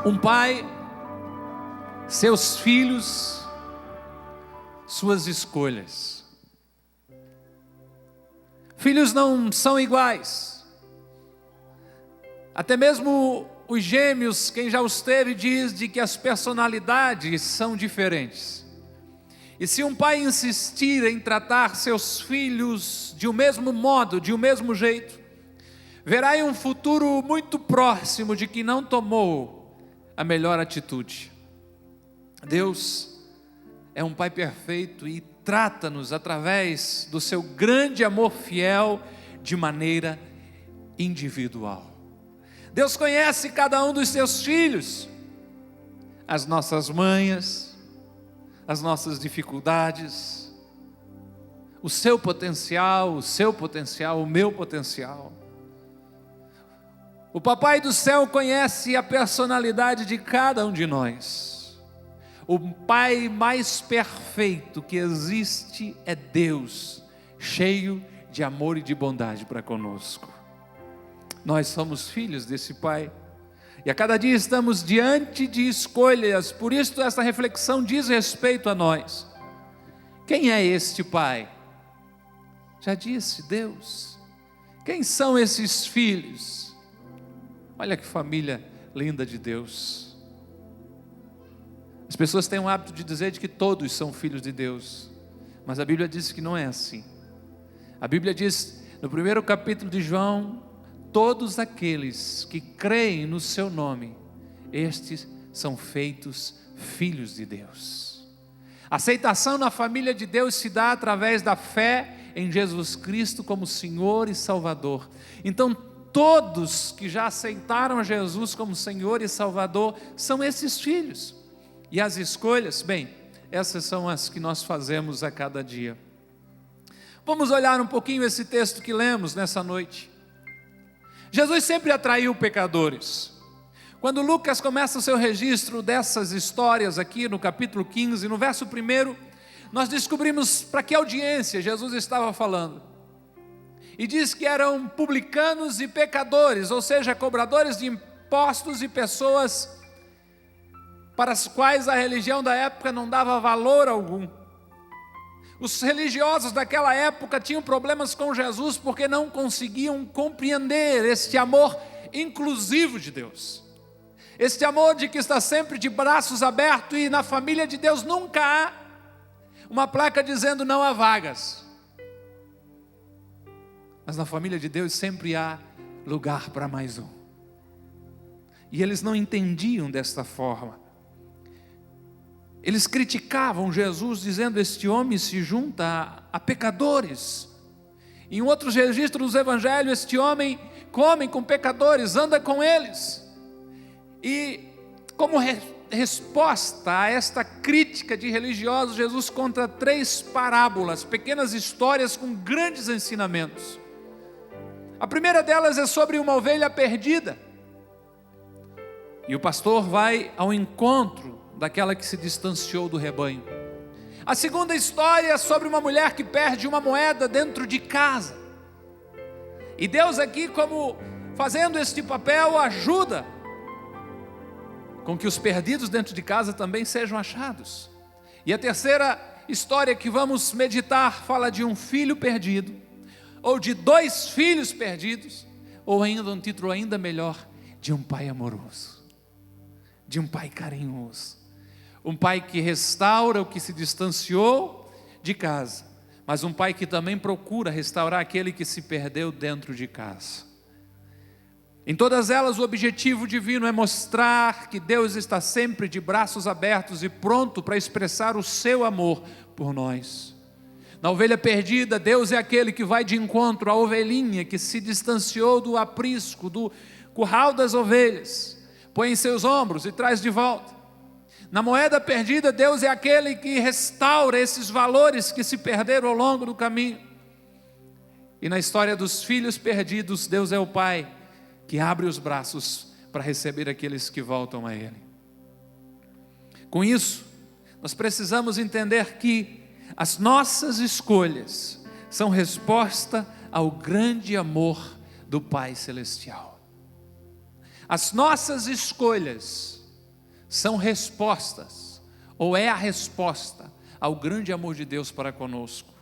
Um pai, seus filhos, suas escolhas. Filhos não são iguais. Até mesmo os gêmeos, quem já os teve, diz de que as personalidades são diferentes. E se um pai insistir em tratar seus filhos de um mesmo modo, de um mesmo jeito, verá em um futuro muito próximo de que não tomou a melhor atitude. Deus é um Pai perfeito e trata-nos através do seu grande amor fiel de maneira individual. Deus conhece cada um dos seus filhos, as nossas manhas, as nossas dificuldades, o seu potencial, o meu potencial. O Papai do céu conhece a personalidade de cada um de nós. O Pai mais perfeito que existe é Deus, cheio de amor e de bondade para conosco. Nós somos filhos desse Pai, e a cada dia estamos diante de escolhas. Por isso essa reflexão diz respeito a nós. Quem é este Pai? Já disse, Deus. Quem são esses filhos? Olha que família linda de Deus. As pessoas têm o hábito de dizer de que todos são filhos de Deus, mas a Bíblia diz que não é assim. A Bíblia diz no primeiro capítulo de João: todos aqueles que creem no seu nome, estes são feitos filhos de Deus. A aceitação na família de Deus se dá através da fé em Jesus Cristo como Senhor e Salvador. Então todos que já aceitaram Jesus como Senhor e Salvador são esses filhos. E as escolhas, bem, essas são as que nós fazemos a cada dia. Vamos olhar um pouquinho esse texto que lemos nessa noite. Jesus sempre atraiu pecadores. Quando Lucas começa o seu registro dessas histórias aqui no capítulo 15, no verso 1, nós descobrimos para que audiência Jesus estava falando. E diz que eram publicanos e pecadores, ou seja, cobradores de impostos e pessoas para as quais a religião da época não dava valor algum. Os religiosos daquela época tinham problemas com Jesus porque não conseguiam compreender este amor inclusivo de Deus. Este amor de que está sempre de braços abertos, e na família de Deus nunca há uma placa dizendo não há vagas. Mas na família de Deus sempre há lugar para mais um. E eles não entendiam desta forma. Eles criticavam Jesus dizendo: este homem se junta a pecadores. Em outros registros dos evangelhos, este homem come com pecadores, anda com eles. E como resposta a esta crítica de religiosos, Jesus conta 3 parábolas, pequenas histórias com grandes ensinamentos. A primeira delas é sobre uma ovelha perdida. E o pastor vai ao encontro daquela que se distanciou do rebanho. A segunda história é sobre uma mulher que perde uma moeda dentro de casa. E Deus aqui, como fazendo este papel, ajuda com que os perdidos dentro de casa também sejam achados. E a terceira história que vamos meditar fala de um filho perdido, ou de 2 filhos perdidos, ou ainda um título ainda melhor, de um pai amoroso, de um pai carinhoso, um pai que restaura o que se distanciou de casa, mas um pai que também procura restaurar aquele que se perdeu dentro de casa. Em todas elas o objetivo divino é mostrar que Deus está sempre de braços abertos e pronto para expressar o seu amor por nós. Na ovelha perdida, Deus é aquele que vai de encontro à ovelhinha que se distanciou do aprisco, do curral das ovelhas, põe em seus ombros e traz de volta. Na moeda perdida, Deus é aquele que restaura esses valores que se perderam ao longo do caminho. E na história dos filhos perdidos, Deus é o Pai que abre os braços para receber aqueles que voltam a Ele. Com isso, nós precisamos entender que as nossas escolhas são resposta ao grande amor do Pai Celestial. As nossas escolhas são respostas, ou é a resposta ao grande amor de Deus para conosco.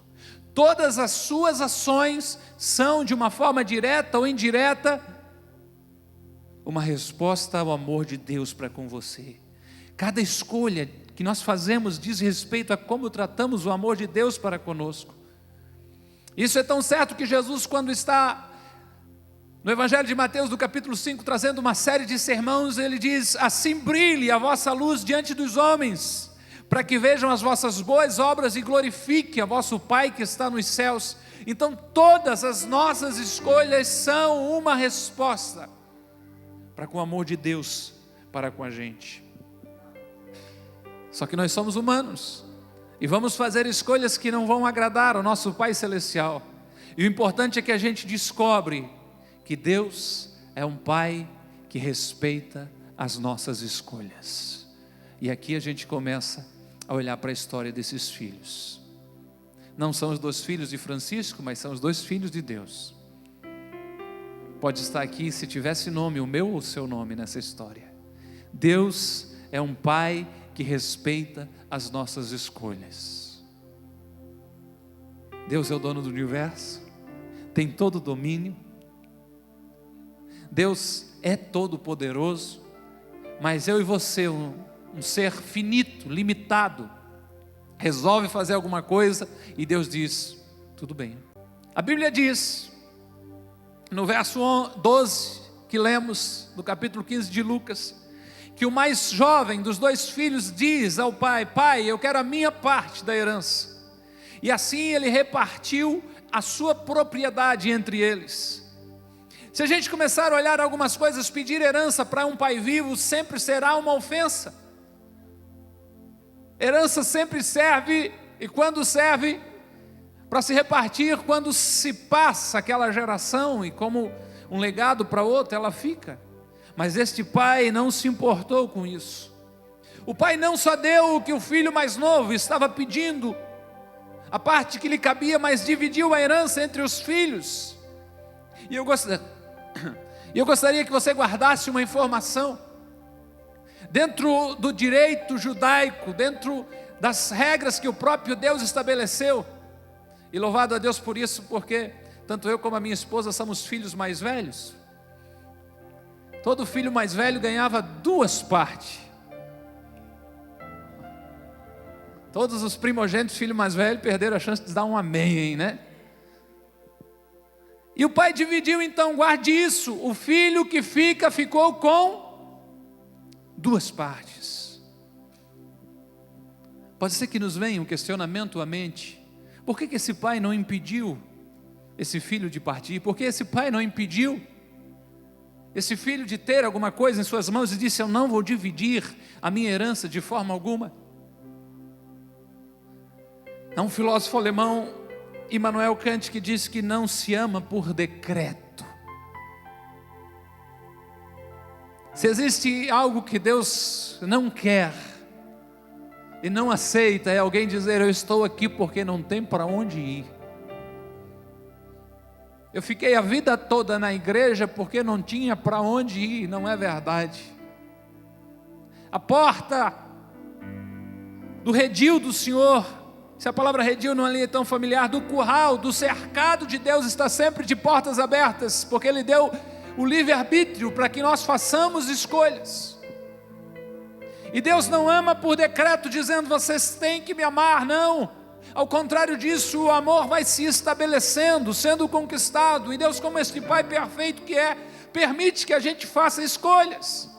Todas as suas ações são, de uma forma direta ou indireta, uma resposta ao amor de Deus para com você. Cada escolha que nós fazemos diz respeito a como tratamos o amor de Deus para conosco. Isso é tão certo que Jesus, quando está no Evangelho de Mateus, do capítulo 5, trazendo uma série de sermões, ele diz: assim brilhe a vossa luz diante dos homens, para que vejam as vossas boas obras e glorifiquem a vosso Pai que está nos céus. Então todas as nossas escolhas são uma resposta para com o amor de Deus para com a gente. Só que nós somos humanos e vamos fazer escolhas que não vão agradar ao nosso Pai Celestial. E o importante é que a gente descobre que Deus é um Pai que respeita as nossas escolhas. E aqui a gente começa a olhar para a história desses filhos. Não são os 2 filhos de Francisco, mas são os 2 filhos de Deus. Pode estar aqui, se tivesse nome, o meu ou o seu nome nessa história. Deus é um Pai que respeita as nossas escolhas. Deus é o dono do universo, tem todo o domínio. Deus é todo poderoso, mas eu e você, um ser finito, limitado, resolve fazer alguma coisa e Deus diz: tudo bem. A Bíblia diz, no verso 12 que lemos, do capítulo 15 de Lucas, que o mais jovem dos 2 filhos diz ao pai: pai, eu quero a minha parte da herança. E assim ele repartiu a sua propriedade entre eles. Se a gente começar a olhar algumas coisas, pedir herança para um pai vivo sempre será uma ofensa. Herança sempre serve, e quando serve, para se repartir, quando se passa aquela geração, e como um legado para outro, ela fica. Mas este pai não se importou com isso. O pai não só deu o que o filho mais novo estava pedindo, a parte que lhe cabia, mas dividiu a herança entre os filhos. E eu gostaria que você guardasse uma informação. Dentro do direito judaico, dentro das regras que o próprio Deus estabeleceu, e louvado a Deus por isso, porque tanto eu como a minha esposa somos filhos mais velhos. Todo filho mais velho ganhava 2 partes. Todos os primogênitos, filho mais velho, perderam a chance de dar um amém, né? E o pai dividiu, então, guarde isso, o filho que ficou com 2 partes. Pode ser que nos venha um questionamento à mente: por que esse pai não impediu esse filho de partir? Por que esse pai não impediu esse filho de ter alguma coisa em suas mãos e disse: eu não vou dividir a minha herança de forma alguma? Há um filósofo alemão, Immanuel Kant, que disse que não se ama por decreto. Se existe algo que Deus não quer e não aceita, é alguém dizer: eu estou aqui porque não tem para onde ir. Eu fiquei a vida toda na igreja porque não tinha para onde ir. Não é verdade. A porta do redil do Senhor, se a palavra redil não é tão familiar, do curral, do cercado de Deus, está sempre de portas abertas, porque Ele deu o livre-arbítrio para que nós façamos escolhas. E Deus não ama por decreto, dizendo: vocês têm que me amar, não. Ao contrário disso, o amor vai se estabelecendo, sendo conquistado. E Deus, como este Pai perfeito que é, permite que a gente faça escolhas,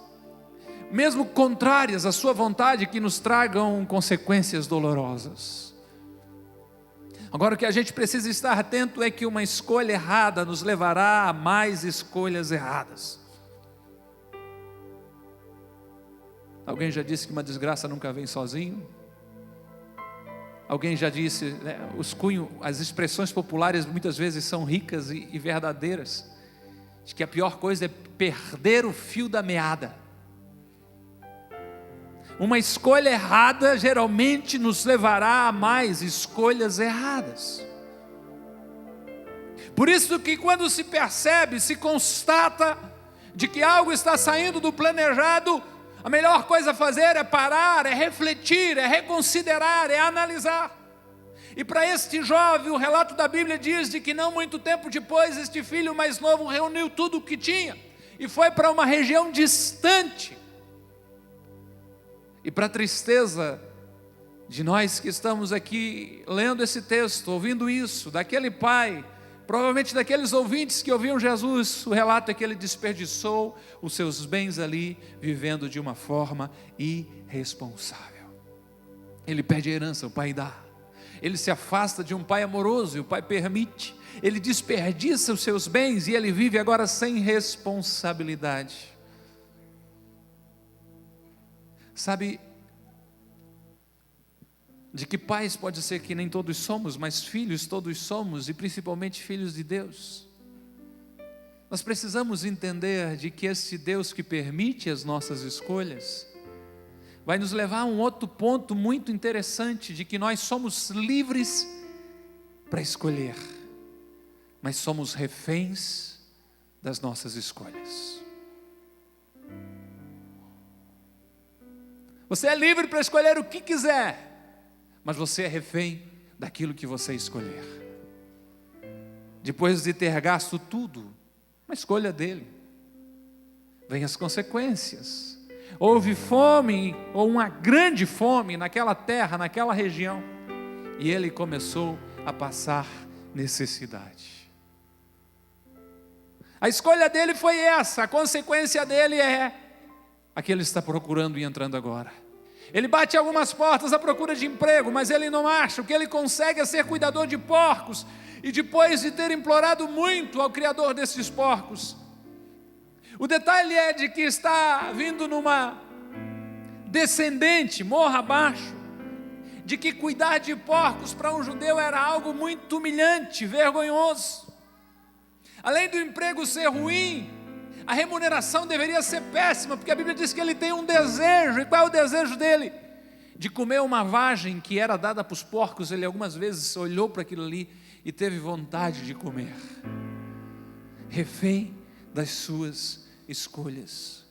mesmo contrárias à sua vontade, que nos tragam consequências dolorosas. Agora, o que a gente precisa estar atento é que uma escolha errada nos levará a mais escolhas erradas. Alguém já disse que uma desgraça nunca vem sozinho? Alguém já disse, né, as expressões populares muitas vezes são ricas e verdadeiras, de que a pior coisa é perder o fio da meada. Uma escolha errada geralmente nos levará a mais escolhas erradas. Por isso que quando se percebe, se constata de que algo está saindo do planejado, a melhor coisa a fazer é parar, é refletir, é reconsiderar, é analisar. E para este jovem, o relato da Bíblia diz de que não muito tempo depois, este filho mais novo reuniu tudo o que tinha e foi para uma região distante. E para a tristeza de nós que estamos aqui lendo esse texto, ouvindo isso, daquele pai, provavelmente daqueles ouvintes que ouviam Jesus, o relato é que ele desperdiçou os seus bens ali, vivendo de uma forma irresponsável. Ele pede a herança, o pai dá. Ele se afasta de um pai amoroso e o pai permite. Ele desperdiça os seus bens e ele vive agora sem responsabilidade. Sabe de que pais pode ser que nem todos somos, mas filhos todos somos, e principalmente filhos de Deus. Nós precisamos entender de que esse Deus que permite as nossas escolhas vai nos levar a um outro ponto muito interessante, de que nós somos livres para escolher, mas somos reféns das nossas escolhas. Você é livre para escolher o que quiser, mas você é refém daquilo que você escolher. Depois de ter gasto tudo, uma escolha dele, vem as consequências. Houve fome, ou uma grande fome naquela terra, naquela região, e ele começou a passar necessidade. A escolha dele foi essa, a consequência dele é a que ele está procurando e entrando agora. Ele bate algumas portas à procura de emprego, mas ele não acha. O que ele consegue é ser cuidador de porcos, e depois de ter implorado muito ao criador desses porcos, o detalhe é de que está vindo numa descendente, morra abaixo, de que cuidar de porcos para um judeu era algo muito humilhante, vergonhoso. Além do emprego ser ruim, a remuneração deveria ser péssima, porque a Bíblia diz que ele tem um desejo. E qual é o desejo dele? De comer uma vagem que era dada para os porcos. Ele algumas vezes olhou para aquilo ali e teve vontade de comer. Refém das suas escolhas.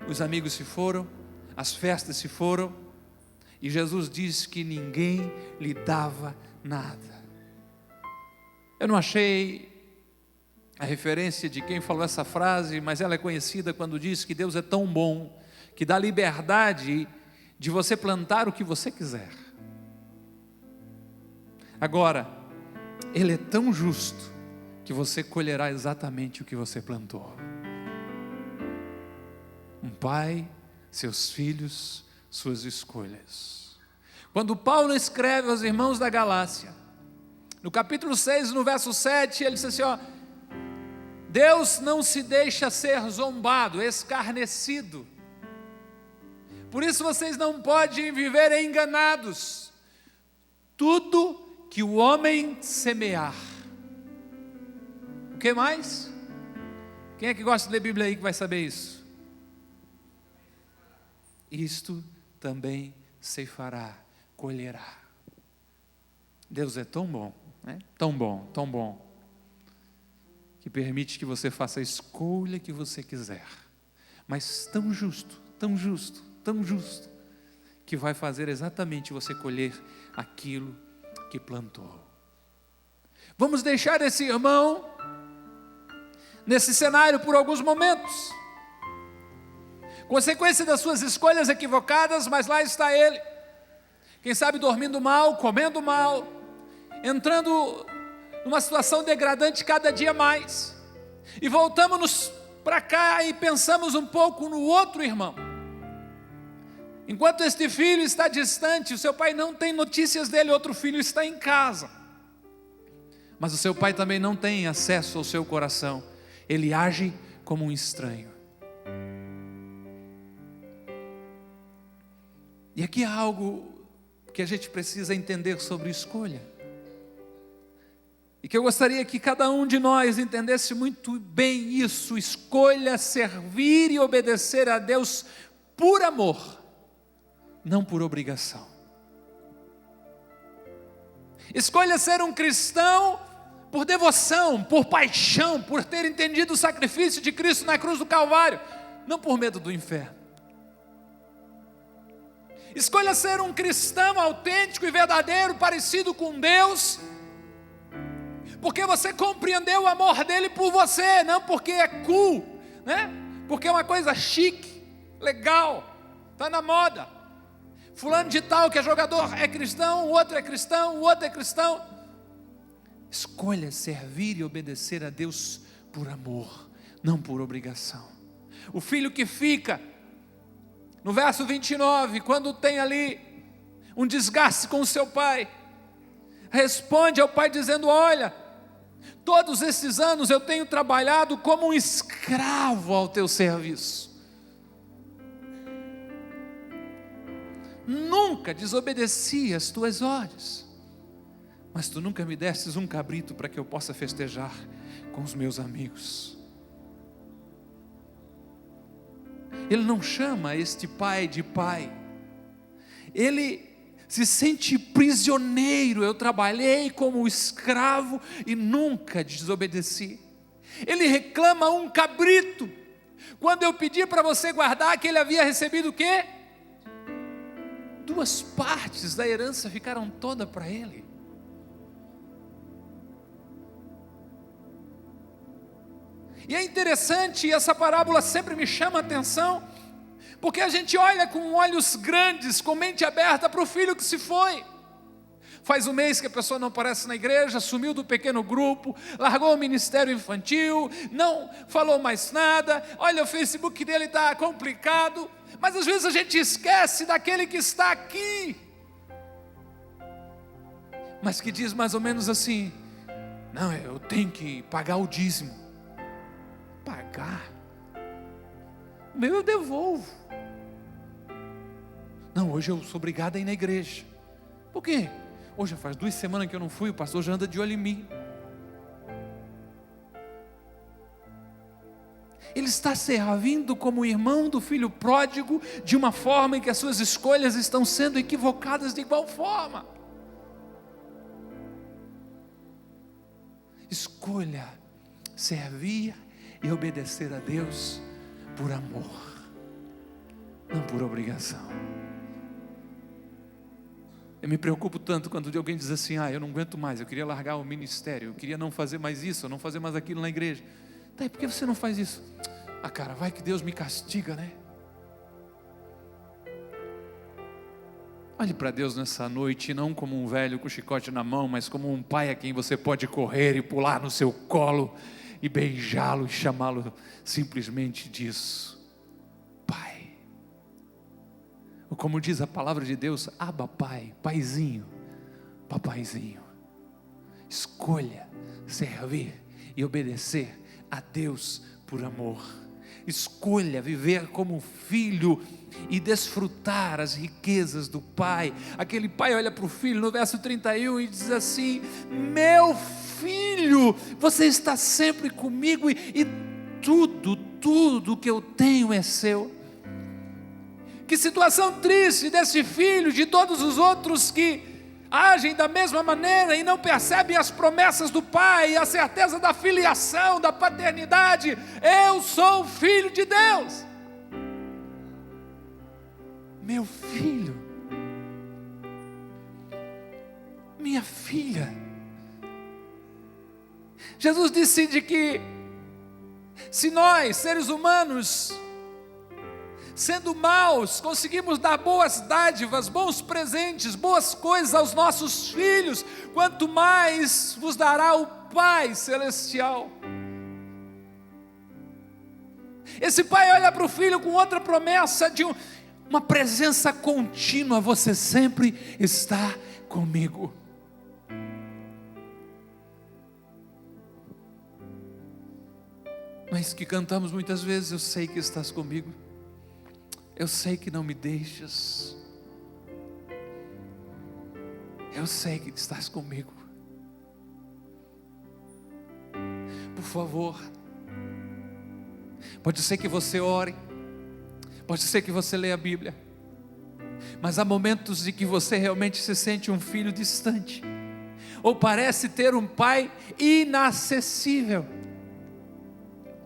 Os amigos se foram, as festas se foram, e Jesus disse que ninguém lhe dava nada. Eu não achei a referência de quem falou essa frase, mas ela é conhecida quando diz que Deus é tão bom, que dá liberdade de você plantar o que você quiser. Agora, Ele é tão justo, que você colherá exatamente o que você plantou. Um pai, seus filhos, suas escolhas. Quando Paulo escreve aos irmãos da Galácia, no capítulo 6, no verso 7, ele diz assim, Deus não se deixa ser zombado, escarnecido. Por isso vocês não podem viver enganados. Tudo que o homem semear. O que mais? Quem é que gosta de ler Bíblia aí que vai saber isso? Isto também ceifará, colherá. Deus é tão bom, né? Tão bom, que permite que você faça a escolha que você quiser, mas tão justo, que vai fazer exatamente você colher aquilo que plantou. Vamos deixar esse irmão nesse cenário por alguns momentos. Consequência das suas escolhas equivocadas, mas lá está ele. Quem sabe dormindo mal, comendo mal, entrando numa situação degradante cada dia mais. E voltamos para cá e pensamos um pouco no outro irmão. Enquanto este filho está distante, o seu pai não tem notícias dele, outro filho está em casa. Mas o seu pai também não tem acesso ao seu coração. Ele age como um estranho. E aqui há algo que a gente precisa entender sobre escolha. E que eu gostaria que cada um de nós entendesse muito bem isso. Escolha servir e obedecer a Deus por amor, não por obrigação. Escolha ser um cristão por devoção, por paixão, por ter entendido o sacrifício de Cristo na cruz do Calvário, não por medo do inferno. Escolha ser um cristão autêntico e verdadeiro, parecido com Deus, porque você compreendeu o amor dele por você, não porque é cool, né? Porque é uma coisa chique, legal, está na moda. Fulano de tal que é jogador é cristão, o outro é cristão, o outro é cristão. Escolha servir e obedecer a Deus por amor, não por obrigação. O filho que fica, no verso 29, quando tem ali um desgaste com o seu pai, responde ao pai dizendo: olha, todos esses anos eu tenho trabalhado como um escravo ao teu serviço. Nunca desobedeci as tuas ordens, mas tu nunca me destes um cabrito para que eu possa festejar com os meus amigos. Ele não chama este pai de pai, ele se sente prisioneiro. Eu trabalhei como escravo e nunca desobedeci. Ele reclama um cabrito, quando eu pedi para você guardar que ele havia recebido o quê? 2 partes da herança ficaram toda para ele. E é interessante, essa parábola sempre me chama a atenção, porque a gente olha com olhos grandes, com mente aberta para o filho que se foi. Faz um mês que a pessoa não aparece na igreja, sumiu do pequeno grupo, largou o ministério infantil, não falou mais nada, olha, o Facebook dele está complicado, mas às vezes a gente esquece daquele que está aqui, mas que diz mais ou menos assim: não, eu tenho que pagar o dízimo. Pagar? O meu eu devolvo. Não, hoje eu sou obrigado a ir na igreja. Por quê? Hoje faz 2 semanas que eu não fui, o pastor já anda de olho em mim. Ele está servindo como irmão do filho pródigo, de uma forma em que as suas escolhas estão sendo equivocadas de igual forma. Escolha servir e obedecer a Deus por amor, não por obrigação. Eu me preocupo tanto quando alguém diz assim: eu não aguento mais, eu queria largar o ministério, eu queria não fazer mais isso, não fazer mais aquilo na igreja. Tá, e por que você não faz isso? Cara, vai que Deus me castiga, né? Olhe para Deus nessa noite, não como um velho com chicote na mão, mas como um pai a quem você pode correr e pular no seu colo e beijá-lo e chamá-lo simplesmente disso: Pai. Ou como diz a palavra de Deus: Abba Pai, paizinho, papaizinho. Escolha servir e obedecer a Deus por amor. Escolha viver como filho e desfrutar as riquezas do Pai. Aquele pai olha para o filho no verso 31 e diz assim: meu filho, você está sempre comigo e tudo que eu tenho é seu. Que situação triste desse filho, de todos os outros que agem da mesma maneira e não percebem as promessas do Pai, a certeza da filiação, da paternidade. Eu sou filho de Deus. Meu filho, minha filha. Jesus disse de que se nós, seres humanos, sendo maus, conseguimos dar boas dádivas, bons presentes, boas coisas aos nossos filhos, quanto mais vos dará o Pai Celestial. Esse pai olha para o filho com outra promessa de uma presença contínua: você sempre está comigo. Mas que cantamos muitas vezes: eu sei que estás comigo, eu sei que não me deixas, eu sei que estás comigo. Por favor, pode ser que você ore, pode ser que você leia a Bíblia, mas há momentos de que você realmente se sente um filho distante, ou parece ter um pai inacessível,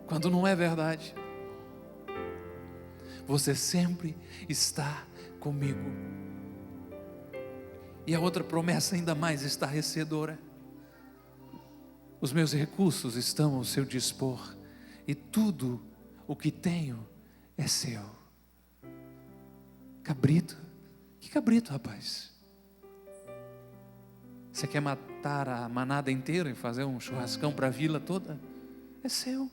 quando não é verdade. Você sempre está comigo. E a outra promessa ainda mais estarrecedora: os meus recursos estão ao seu dispor, e tudo o que tenho é seu. Cabrito? Que cabrito, rapaz? Você quer matar a manada inteira e fazer um churrascão para a vila toda? É seu.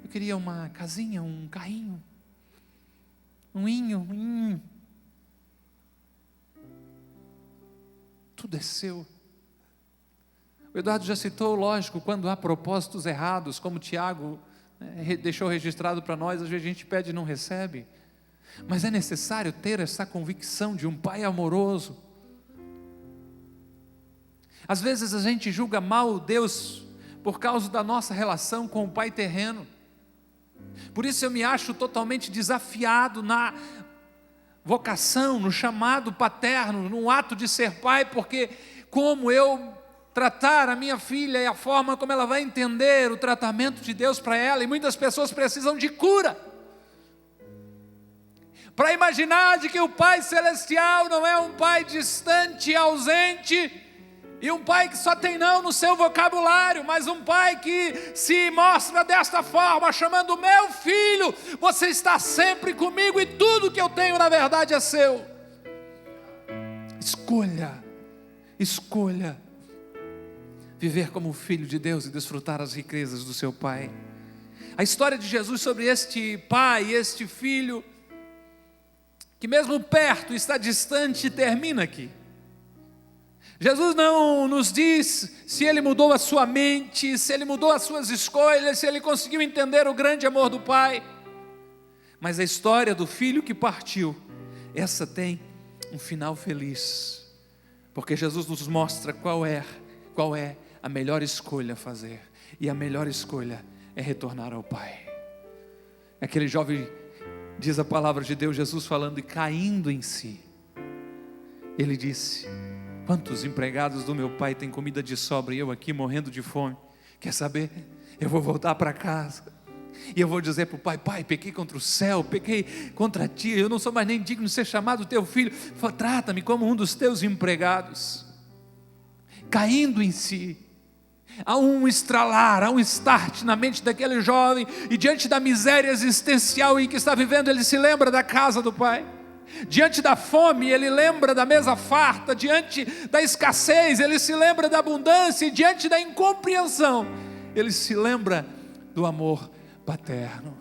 Eu queria uma casinha, um carrinho, um inho. Tudo é seu. O Eduardo já citou, lógico, quando há propósitos errados, como Tiago deixou registrado para nós, às vezes a gente pede e não recebe. Mas é necessário ter essa convicção de um pai amoroso. Às vezes a gente julga mal Deus por causa da nossa relação com o pai terreno. Por isso eu me acho totalmente desafiado na vocação, no chamado paterno, no ato de ser pai, porque como eu tratar a minha filha e a forma como ela vai entender o tratamento de Deus para ela, e muitas pessoas precisam de cura, para imaginar de que o Pai Celestial não é um Pai distante, ausente, e um Pai que só tem não no seu vocabulário, mas um Pai que se mostra desta forma, chamando: meu filho, você está sempre comigo e tudo que eu tenho na verdade é seu. Escolha viver como filho de Deus e desfrutar as riquezas do seu Pai. A história de Jesus sobre este pai, este filho, que mesmo perto está distante, termina aqui. Jesus não nos diz se ele mudou a sua mente, se ele mudou as suas escolhas, se ele conseguiu entender o grande amor do Pai. Mas a história do filho que partiu, essa tem um final feliz, porque Jesus nos mostra qual é a melhor escolha a fazer, e a melhor escolha é retornar ao Pai. Aquele jovem, diz a palavra de Deus, Jesus falando e caindo em si, ele disse: quantos empregados do meu pai têm comida de sobra e eu aqui morrendo de fome? Quer saber? Eu vou voltar para casa e eu vou dizer para o pai: pai, pequei contra o céu, pequei contra ti, eu não sou mais nem digno de ser chamado teu filho, trata-me como um dos teus empregados. Caindo em si, há um estralar, há um start na mente daquele jovem, e diante da miséria existencial em que está vivendo, ele se lembra da casa do pai. Diante da fome, ele lembra da mesa farta. Diante da escassez, ele se lembra da abundância. E diante da incompreensão, ele se lembra do amor paterno.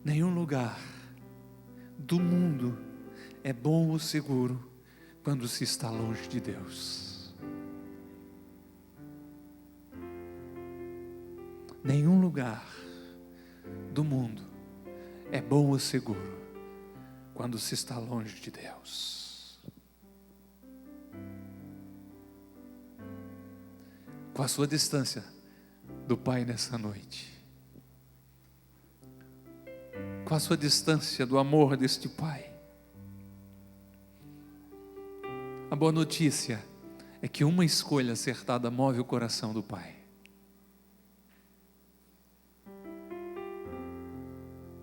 Nenhum lugar do mundo é bom ou seguro quando se está longe de Deus. Nenhum lugar do mundo é bom ou seguro quando se está longe de Deus. Com a sua distância do Pai nessa noite, com a sua distância do amor deste Pai, a boa notícia é que uma escolha acertada move o coração do Pai.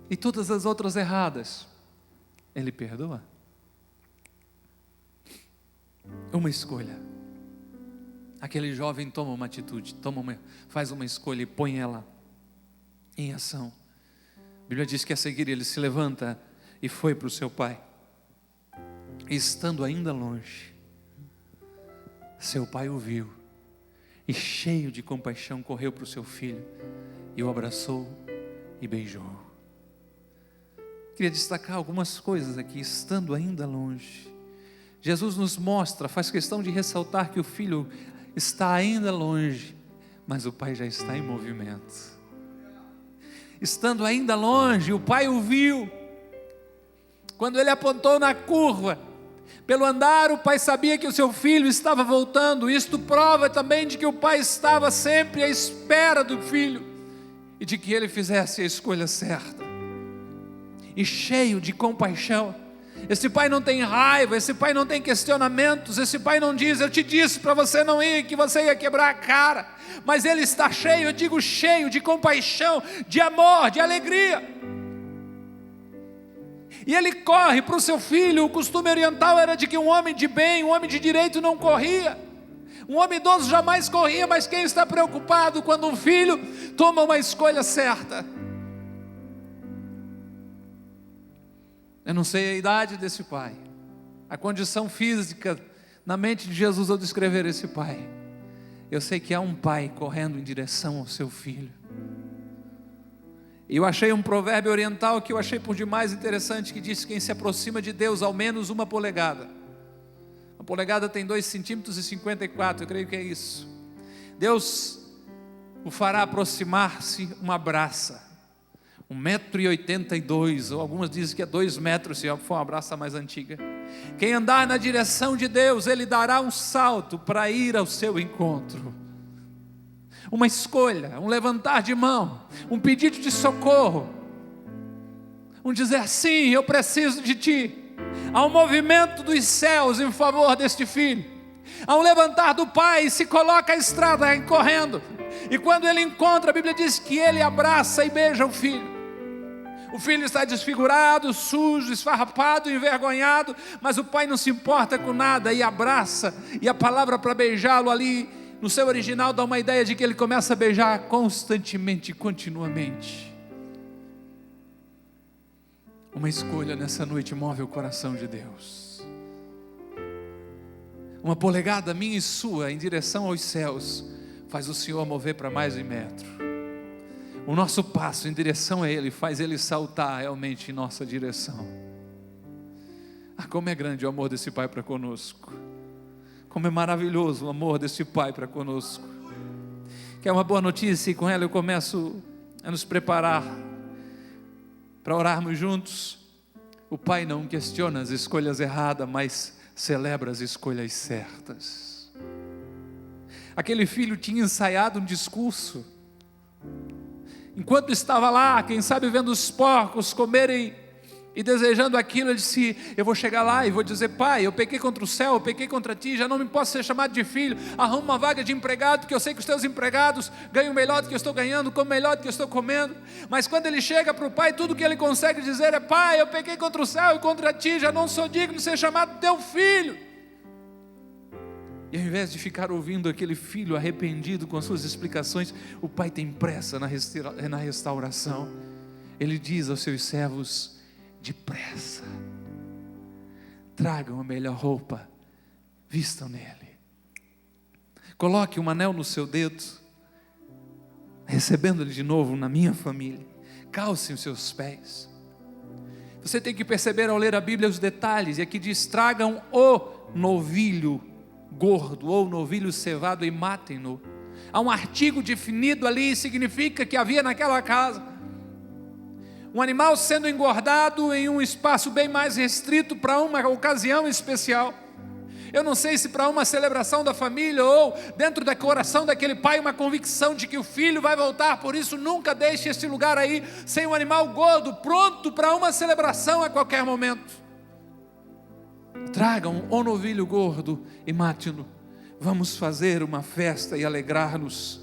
E todas as outras erradas, Ele perdoa. Uma escolha. Aquele jovem toma uma atitude, faz uma escolha e põe ela em ação. A Bíblia diz que a seguir ele se levanta e foi para o seu pai. E estando ainda longe, seu pai o viu e, cheio de compaixão, correu para o seu filho e o abraçou e beijou. Queria destacar algumas coisas aqui. Estando ainda longe, Jesus nos mostra, faz questão de ressaltar que o filho está ainda longe, mas o pai já está em movimento. Estando ainda longe, o pai o viu. Quando ele apontou na curva, pelo andar, o pai sabia que o seu filho estava voltando. Isto prova também de que o pai estava sempre à espera do filho e de que ele fizesse a escolha certa. e cheio de compaixão. Esse pai não tem raiva, esse pai não tem questionamentos, esse pai não diz: eu te disse para você não ir, que você ia quebrar a cara. Mas ele está cheio, eu digo cheio de compaixão, de amor, de alegria. E ele corre para o seu filho. O costume oriental era de que um homem de bem, um homem de direito não corria. Um homem idoso jamais corria, mas quem está preocupado quando um filho toma uma escolha certa? Eu não sei a idade desse pai, a condição física na mente de Jesus ao descrever esse pai. Eu sei que há um pai correndo em direção ao seu filho. E eu achei um provérbio oriental que eu achei por demais interessante, que diz: quem se aproxima de Deus ao menos 1 polegada. Uma polegada tem 2,54 cm, eu creio que é isso. Deus o fará aproximar-se uma braça, 1,82 m, ou algumas dizem que é 2 metros, se for uma braça mais antiga. Quem andar na direção de Deus, Ele dará um salto para ir ao seu encontro. Uma escolha, um levantar de mão, um pedido de socorro, um dizer: sim, eu preciso de ti. Há um movimento dos céus em favor deste filho. Há um levantar do pai, se coloca a estrada correndo. E quando ele encontra, a Bíblia diz que ele abraça e beija o filho. O filho está desfigurado, sujo, esfarrapado, envergonhado, mas o pai não se importa com nada e abraça. E a palavra para beijá-lo ali, no seu original, dá uma ideia de que ele começa a beijar constantemente, continuamente. Uma escolha nessa noite move o coração de Deus. Uma polegada minha e sua em direção aos céus faz o Senhor mover para mais 1 metro. O nosso passo em direção a Ele faz Ele saltar realmente em nossa direção. Ah, como é grande o amor desse Pai para conosco. Como é maravilhoso o amor desse Pai para conosco. Quer uma boa notícia? E com ela eu começo a nos preparar para orarmos juntos. O Pai não questiona as escolhas erradas, mas celebra as escolhas certas. Aquele filho tinha ensaiado um discurso. Enquanto estava lá, quem sabe vendo os porcos comerem e desejando aquilo, ele disse: eu vou chegar lá e vou dizer: pai, eu pequei contra o céu, eu pequei contra ti, já não me posso ser chamado de filho. Arruma uma vaga de empregado, porque eu sei que os teus empregados ganham melhor do que eu estou ganhando, comem melhor do que eu estou comendo. Mas quando ele chega para o pai, tudo que ele consegue dizer é: pai, eu pequei contra o céu e contra ti, já não sou digno de ser chamado teu filho. E ao invés de ficar ouvindo aquele filho arrependido com as suas explicações, o pai tem pressa na restauração. Ele diz aos seus servos: depressa, tragam a melhor roupa, vistam nele, coloque um anel no seu dedo, recebendo-lhe de novo na minha família, calcem os seus pés. Você tem que perceber ao ler a Bíblia os detalhes, e aqui diz: tragam o novilho gordo ou novilho cevado e matem-no. Há um artigo definido ali, significa que havia naquela casa um animal sendo engordado em um espaço bem mais restrito para uma ocasião especial. Eu não sei se para uma celebração da família ou dentro do coração daquele pai uma convicção de que o filho vai voltar. Por isso nunca deixe esse lugar aí sem um animal gordo, pronto para uma celebração a qualquer momento. Tragam um novilho gordo e mate-no. Vamos fazer uma festa e alegrar-nos,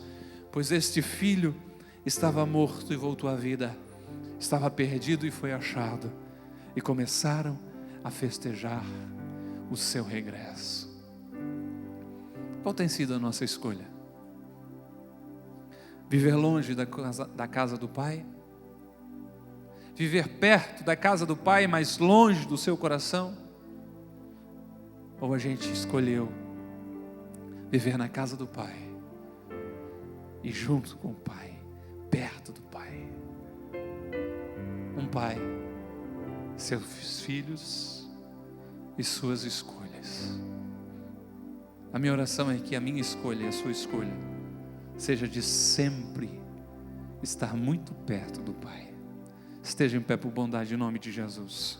pois este filho estava morto e voltou à vida, estava perdido e foi achado. E começaram a festejar o seu regresso. Qual tem sido a nossa escolha? Viver longe da casa do Pai? Viver perto da casa do Pai, mas longe do seu coração? Ou a gente escolheu viver na casa do Pai e junto com o Pai, perto do Pai? Um pai, seus filhos e suas escolhas. A minha oração é que a minha escolha e a sua escolha seja de sempre estar muito perto do Pai. Esteja em pé por bondade em nome de Jesus.